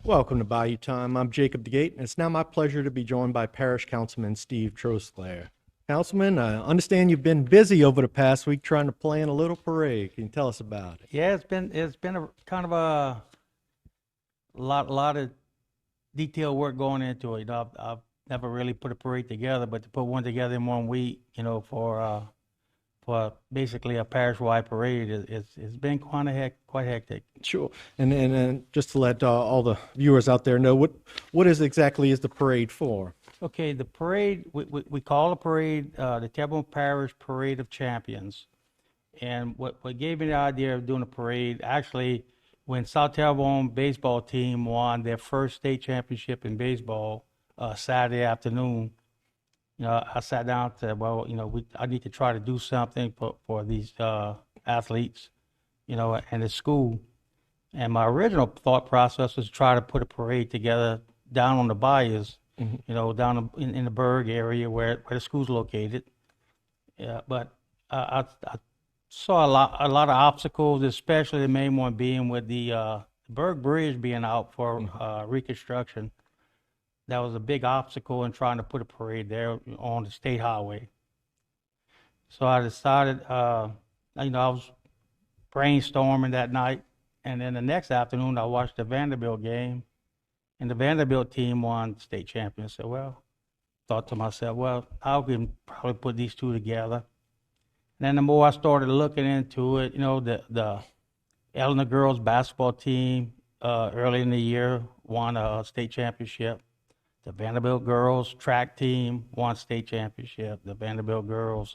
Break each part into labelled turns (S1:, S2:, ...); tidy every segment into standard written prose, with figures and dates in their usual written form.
S1: Welcome to Bayou Time. I'm Jacob DeGate, and it's now my pleasure to be joined by Parish Councilman Steve Trosclair. Councilman, I understand you've been busy over the past week trying to plan a little parade. Can you tell us about it?
S2: Yeah, it's been a kind of a lot of detailed work going into it. I've never really put a parade together, but to put one together in 1 week, for basically a parish-wide parade, it's been quite hectic.
S1: Sure. And just to let all the viewers out there know, what is exactly is the parade for?
S2: Okay, the parade we call the parade the Terrebonne Parish Parade of Champions. And what gave me the idea of doing a parade, actually, when South Terrebonne baseball team won their first state championship in baseball Saturday afternoon, I sat down and said, well, I need to try to do something for these athletes, and the school. And my original thought process was to try to put a parade together down on the bayous, down in the Berg area where the school's located. Yeah, but I saw a lot of obstacles, especially the main one being with the Berg Bridge being out for reconstruction. That was a big obstacle in trying to put a parade there on the state highway. So I decided, I was brainstorming that night, and then the next afternoon I watched the Vanderbilt game, and the Vanderbilt team won state champion. So, thought to myself, well, I can probably put these two together. And then the more I started looking into it, the Eleanor girls basketball team early in the year won a state championship. The Vanderbilt girls track team won state championship. The Vanderbilt girls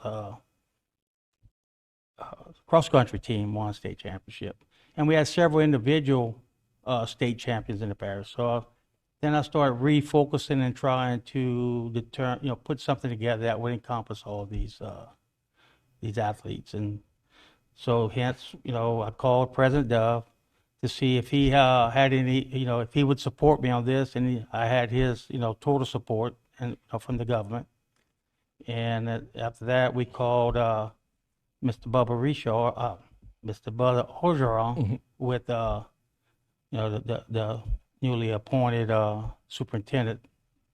S2: cross country team won state championship. And we had several individual state champions in the parish. So then I started refocusing and trying to put something together that would encompass all these athletes. And so hence, I called President Dove to see if he had any, if he would support me on this. And I had his, total support and from the government. And after that, we called Mr. Bubba Rishaw, Mr. Bubba Orgeron with, the newly appointed superintendent.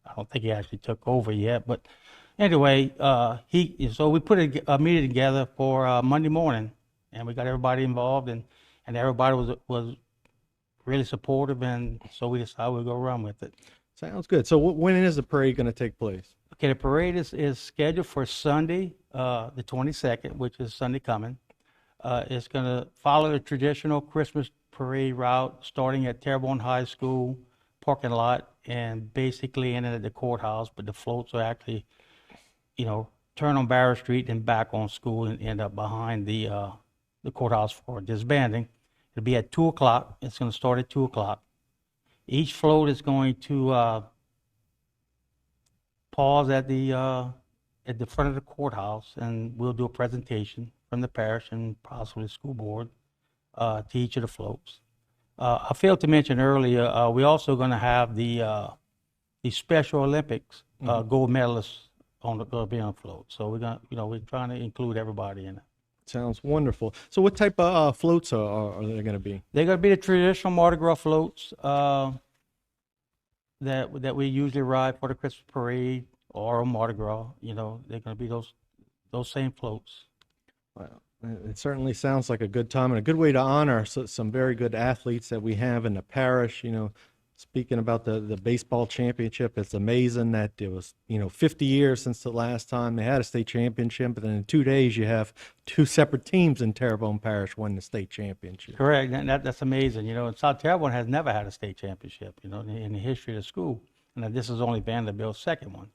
S2: I don't think he actually took over yet, but anyway, so we put a meeting together for Monday morning, and we got everybody involved, and everybody was really supportive, and so we decided we'd go run with it.
S1: Sounds good. So when is the parade going to take place?
S2: Okay, the parade is scheduled for Sunday, the 22nd, which is Sunday coming. It's going to follow the traditional Christmas parade route, starting at Terrebonne High School parking lot and basically ending at the courthouse, but the floats are actually turn on Barrow Street and back on school and end up behind the courthouse for disbanding. It'll be at 2 o'clock. It's going to start at 2 o'clock. Each float is going to pause at the front of the courthouse, and we'll do a presentation from the parish and possibly the school board to each of the floats. I failed to mention earlier, we're also going to have the Special Olympics gold medalists going to be on float. So we're trying to include everybody in it.
S1: Sounds wonderful. So what type of floats are there going to be?
S2: They're going to be the traditional Mardi Gras floats that we usually ride for the Christmas parade or Mardi Gras. They're going to be those same floats.
S1: Wow. It certainly sounds like a good time and a good way to honor some very good athletes that we have in the parish. Speaking about the baseball championship, it's amazing that it was, 50 years since the last time they had a state championship, but then in 2 days you have two separate teams in Terrebonne Parish win the state championship.
S2: Correct. That's amazing. And South Terrebonne has never had a state championship, in the history of the school. And this is only Vanderbilt's second one.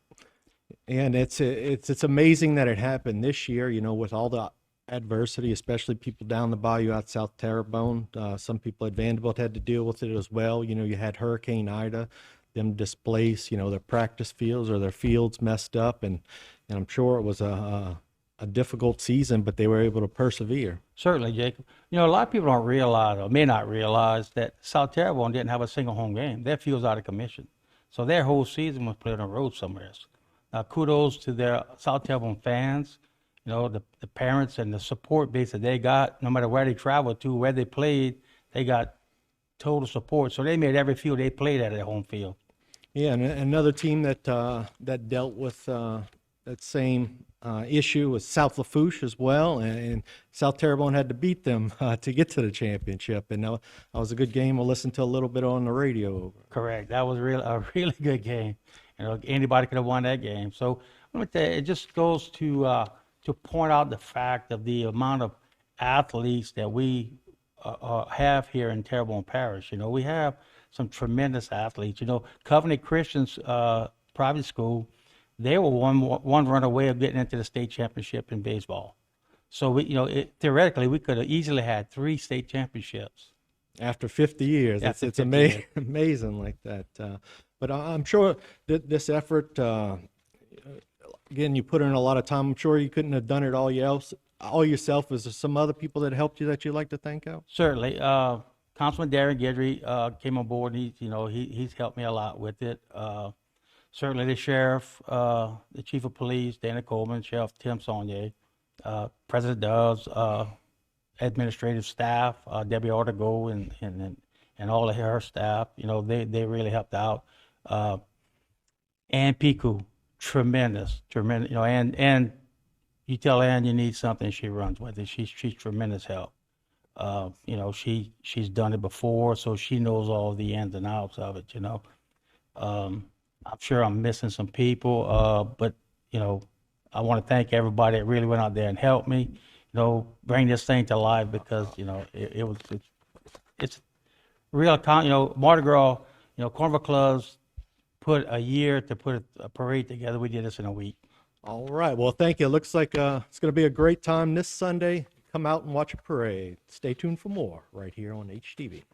S1: And it's amazing that it happened this year, with all the adversity, especially people down the bayou out South Terrebonne. Some people at Vanderbilt had to deal with it as well. You had Hurricane Ida, them displaced, their practice fields or their fields messed up. And I'm sure it was a difficult season, but they were able to persevere.
S2: Certainly, Jacob. A lot of people don't realize or may not realize that South Terrebonne didn't have a single home game. Their field's out of commission. So their whole season was played on the road somewhere else. Now, kudos to their South Terrebonne fans, the parents and the support base that they got. No matter where they traveled to, where they played, they got total support. So they made every field they played at their home field.
S1: Yeah, and another team that that dealt with that same issue was South Lafourche as well, and South Terrebonne had to beat them to get to the championship. And that was a good game. We'll listen to a little bit on the radio.
S2: Correct. That was a really good game. Anybody could have won that game. So it just goes to point out the fact of the amount of athletes that we have here in Terrebonne Parish. We have some tremendous athletes. Covenant Christian's private school, they were one run away of getting into the state championship in baseball. So theoretically, we could have easily had 3 state championships.
S1: After 50 years,
S2: After
S1: it's
S2: 50 years.
S1: amazing like that. But I'm sure that this effort, again, you put in a lot of time. I'm sure you couldn't have done it all yourself. Is there some other people that helped you that you'd like to thank out?
S2: Certainly. Councilman Darren Guidry came on board. He's helped me a lot with it. Certainly the sheriff, the chief of police, Dana Coleman, Sheriff Tim Saunier, President Doves, administrative staff, Debbie Ortego and all of her staff. They really helped out. Ann Piku, tremendous. And you tell Ann you need something, she runs with it. She's tremendous help. She's done it before, so she knows all the ins and outs of it. I'm sure I'm missing some people, but I want to thank everybody that really went out there and helped me, bring this thing to life because it's real. Mardi Gras, Carnival clubs put a year to put a parade together. We did this in a week.
S1: All right. Well, thank you. It looks like it's going to be a great time this Sunday. Come out and watch a parade. Stay tuned for more right here on HTV.